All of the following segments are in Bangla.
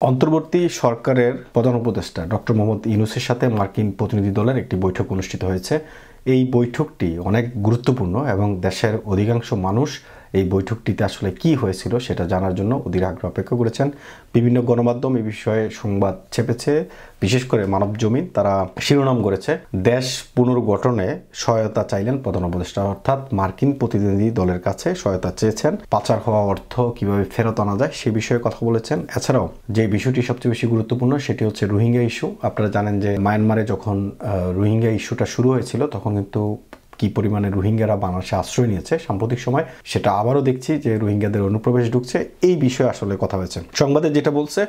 অন্তর্বর্তী সরকারের প্রধান উপদেষ্টা ডক্টর মোহাম্মদ ইউনূসের সাথে মার্কিন প্রতিনিধি দলের একটি বৈঠক অনুষ্ঠিত হয়েছে। এই বৈঠকটি অনেক গুরুত্বপূর্ণ এবং দেশের অধিকাংশ মানুষ এই বৈঠকটিতে আসলে কি হয়েছিল সেটা জানার জন্য অধীর আগ্রহে অপেক্ষা করেছেন। বিভিন্ন গণমাধ্যম এই বিষয়ে সংবাদ ছেপেছে, বিশেষ করে মানবজমিন তারা শিরোনাম করেছে দেশ পুনর্গঠনে সহায়তা চাইলেন প্রধান উপদেষ্টা, অর্থাৎ মার্কিন প্রতিনিধি দলের কাছে সহায়তা চেয়েছেন। পাচার হওয়া অর্থ কিভাবে ফেরত আনা যায় সে বিষয়ে কথা বলেছেন। এছাড়াও যে বিষয়টি সবচেয়ে বেশি গুরুত্বপূর্ণ সেটি হচ্ছে রোহিঙ্গা ইস্যু। আপনারা জানেন যে মায়ানমারে যখন রোহিঙ্গা ইস্যুটা শুরু হয়েছিল তখন কিন্তু কি পরিমাণে রোহিঙ্গারা বাংলাদেশে আশ্রয় নিয়েছে, সাম্প্রতিক সময় সেটা আবারও দেখছি যে রোহিঙ্গাদের অনুপ্রবেশ ঢুকছে। এই বিষয়ে আসলে কথা হয়েছে। সংবাদে যেটা বলছে,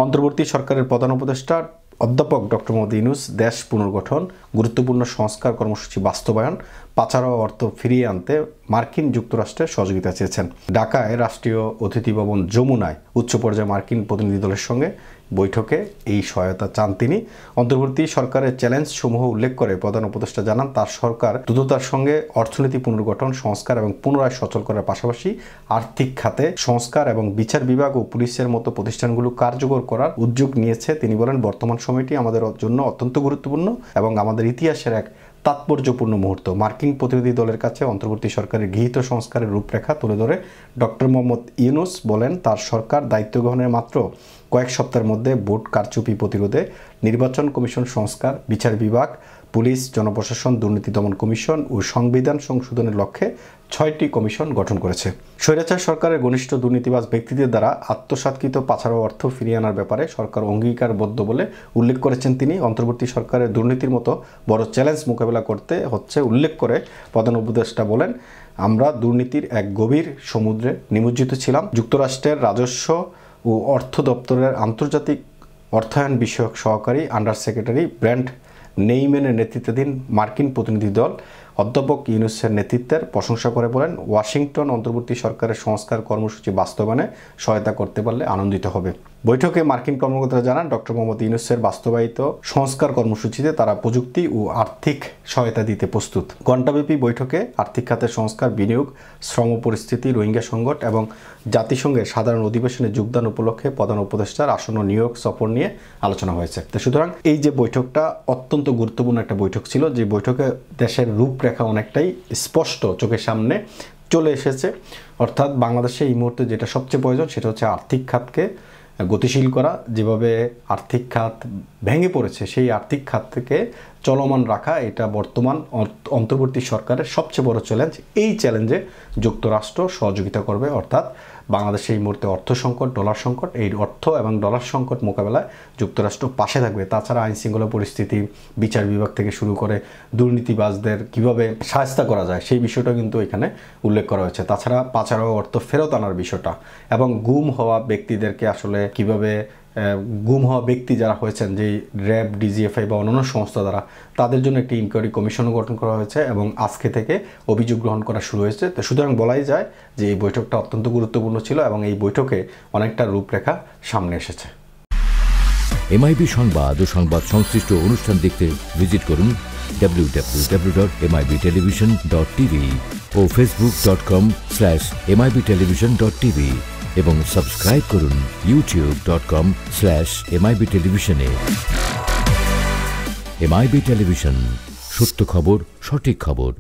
অন্তর্বর্তী সরকারের প্রধান উপদেষ্টা অধ্যাপক ডক্টর মোহাম্মদ ইউনূস দেশ পুনর্গঠন, গুরুত্বপূর্ণ সংস্কার কর্মসূচি বাস্তবায়ন, পাচার হওয়া অর্থ ফিরিয়ে আনতে মার্কিন যুক্তরাষ্ট্রের সহযোগিতা চেয়েছেন। ঢাকায় রাষ্ট্রীয় অতিথি ভবন যমুনায় উচ্চ পর্যায়ে মার্কিন প্রতিনিধি দলের সঙ্গে বৈঠকে এই সহায়তা চান তিনি। অন্তর্বর্তী সরকারের চ্যালেঞ্জ সমূহ উল্লেখ করে প্রধান উপদেষ্টা জানান তার সরকার দ্রুততার সঙ্গে অর্থনীতি পুনর্গঠন, সংস্কার এবং পুনরায় সচল করার পাশাপাশি আর্থিক খাতে সংস্কার এবং বিচার বিভাগ ও পুলিশের মতো প্রতিষ্ঠানগুলো কার্যকর করার উদ্যোগ নিয়েছে। তিনি বলেন, বর্তমান সময়টি আমাদের জন্য অত্যন্ত গুরুত্বপূর্ণ এবং আমাদের ইতিহাসের এক তাৎপর্যপূর্ণ মুহূর্ত। মার্কিন প্রতিনিধি দলের কাছে অন্তর্বর্তী সরকারের গৃহীত সংস্কারের রূপরেখা তুলে ধরে ডক্টর মোহাম্মদ ইউনূস বলেন, তার সরকার দায়িত্ব গ্রহণের মাত্র কয়েক সপ্তাহের মধ্যে ভোট কারচুপি প্রতিরোধে, নির্বাচন কমিশন সংস্কার, বিচার বিভাগ, পুলিশ, জনপ্রশাসন, দুর্নীতি দমন কমিশন ও সংবিধান সংশোধনের লক্ষ্যে 6টি কমিশন গঠন করেছে। স্বৈরাচার সরকারের ঘনিষ্ঠ দুর্নীতিবাজ ব্যক্তিদের দ্বারা আত্মসাৎকৃত পাচার অর্থ ফিরিয়ে আনার ব্যাপারে সরকার অঙ্গীকারবদ্ধ বলে উল্লেখ করেছেন তিনি। অন্তর্বর্তী সরকারের দুর্নীতির মতো বড় চ্যালেঞ্জ মোকাবেলা করতে হচ্ছে উল্লেখ করে প্রধান উপদেষ্টা বলেন, আমরা দুর্নীতির এক গভীর সমুদ্রে নিমজ্জিত ছিলাম। যুক্তরাষ্ট্রের রাজস্ব ও অর্থ দপ্তরের আন্তর্জাতিক অর্থায়ন বিষয়ক সহকারী আন্ডার সেক্রেটারি ব্র্যান্ট নেইম্যানের নেতৃত্বাধীন মার্কিন প্রতিনিধি দল অধ্যাপক ইউনূসের নেতৃত্বের প্রশংসা করে বলেন, ওয়াশিংটন অন্তর্বর্তী সরকারের সংস্কার কর্মসূচি বাস্তবায়নে সহায়তা করতে পারলে আনন্দিত হবে। বৈঠকে মার্কিন কর্মকর্তারা জানান, ডক্টর মোহাম্মদ ইউনূসের বাস্তবায়িত সংস্কার কর্মসূচিতে তারা প্রযুক্তি ও আর্থিক সহায়তা দিতে প্রস্তুত। ঘণ্টাব্যাপী বৈঠকে আর্থিক খাতের সংস্কার, বিনিয়োগ, শ্রম পরিস্থিতি, রোহিঙ্গা সংকট এবং জাতিসংঘের সাধারণ অধিবেশনে যোগদান উপলক্ষে প্রধান উপদেষ্টার আসন্ন নিউ ইয়র্ক সফর নিয়ে আলোচনা হয়েছে। তো সুতরাং এই যে বৈঠকটা অত্যন্ত গুরুত্বপূর্ণ একটা বৈঠক ছিল, যে বৈঠকে দেশের রূপরেখা অনেকটাই স্পষ্ট চোখের সামনে চলে এসেছে। অর্থাৎ বাংলাদেশে এই মুহূর্তে যেটা সবচেয়ে প্রয়োজন সেটা হচ্ছে আর্থিক খাতকে গতিশীল করা। যেভাবে আর্থিক খাত ভেঙে পড়েছে সেই আর্থিক খাত থেকে চলমান রাখা, এটা বর্তমান অন্তর্বর্তী সরকারের সবচেয়ে বড় চ্যালেঞ্জ। এই চ্যালেঞ্জে যুক্তরাষ্ট্র সহযোগিতা করবে, অর্থাৎ বাংলাদেশে এই মুহূর্তে অর্থ সংকট, ডলার সংকট, এই অর্থ এবং ডলার সংকট মোকাবেলায় যুক্তরাষ্ট্র পাশে থাকবে। তাছাড়া আইন শৃঙ্খলা পরিস্থিতি, বিচার বিভাগ থেকে শুরু করে দুর্নীতিবাজদের কিভাবে শায়েস্তা করা যায় সেই বিষয়টা কিন্তু এখানে উল্লেখ করা হয়েছে। তাছাড়া পাচার হওয়া অর্থ ফেরত আনার বিষয়টা এবং গুম হওয়া ব্যক্তিদেরকে আসলে কিভাবে গুম হওয়া ব্যক্তি যারা হয়েছেন, যে র্যাব, ডিজিএফআই বা অন্যান্য সংস্থা দ্বারা, তাদের জন্য একটি ইনকোয়ারি কমিশনও গঠন করা হয়েছে এবং আজকে থেকে অভিযোগ গ্রহণ করা শুরু হয়েছে। তো সুতরাং বলাই যায় যে এই বৈঠকটা অত্যন্ত গুরুত্বপূর্ণ ছিল এবং এই বৈঠকে অনেকটা রূপরেখা সামনে এসেছে। এমআইবি সংবাদ ও সংবাদ সংশ্লিষ্ট অনুষ্ঠান দেখতে ভিজিট করুন www.mibtelevision.tv ও facebook.com/mibtelevision.tv এবং সাবস্ক্রাইব করুন youtube.com/mibtelevision এ। এমআইবি টেলিভিশন, সত্য খবর, সঠিক খবর।